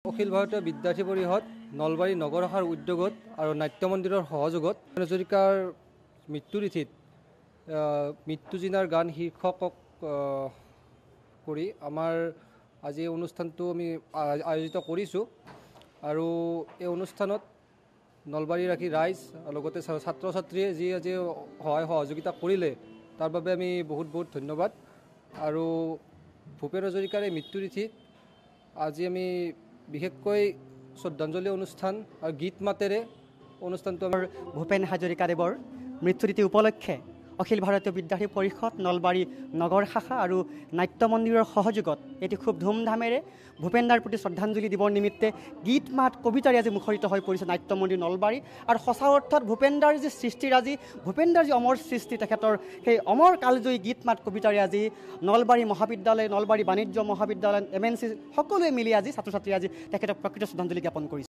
অখিল ভাৰতীয় বিদ্যাৰ্থী পৰিষদ নলবাৰী নগৰ শাখাৰ উদ্যোগত আৰু নাট্য মন্দিৰৰ সহযোগত হাজৰিকাৰ মৃত্যুতিথিত মৃত্যুজিনাৰ গান শীৰ্ষকক কৰি আমাৰ আজি অনুষ্ঠানটো আমি আয়োজিত কৰিছোঁ আৰু এই অনুষ্ঠানত নলবাৰীবাসী ৰাইজ লগতে ছাত্ৰ ছাত্ৰীয়ে যি আজি সহায় সহযোগিতা কৰিলে তাৰ বাবে আমি বহুত ধন্যবাদ। আৰু ভূপেন হাজৰিকাৰ এই মৃত্যুতিথিত আজি আমি বিশেষকৈ শ্ৰদ্ধাঞ্জলি অনুষ্ঠান আৰু গীত মাতেৰে অনুষ্ঠানটো আমাৰ ভূপেন হাজৰিকাদেৱৰ মৃত্যুতিথি উপলক্ষে অখিল ভাৰতীয় বিদ্যাৰ্থী পৰিষদ নলবাৰী নগৰ শাখা আৰু নাট্য মন্দিৰৰ সহযোগত এটি খুব ধুমধামেৰে ভূপেনদাৰ প্ৰতি শ্ৰদ্ধাঞ্জলি দিবৰ নিমিত্তে গীত মাত কবিতাৰে আজি মুখৰিত হৈ পৰিছে নাট্য মন্দিৰ নলবাৰী। আৰু সঁচা অৰ্থত ভূপেনদাৰ যি সৃষ্টিৰাজি ভূপেনদাৰ যি অমৰ সৃষ্টি তেখেতৰ সেই অমৰ কালজয়ী গীত মাত কবিতাৰে আজি নলবাৰী মহাবিদ্যালয় নলবাৰী বাণিজ্য মহাবিদ্যালয় MNC সকলোৱে মিলি আজি ছাত্ৰ ছাত্ৰীয়ে আজি তেখেতক প্ৰকৃত শ্ৰদ্ধাঞ্জলি জ্ঞাপন কৰিছে।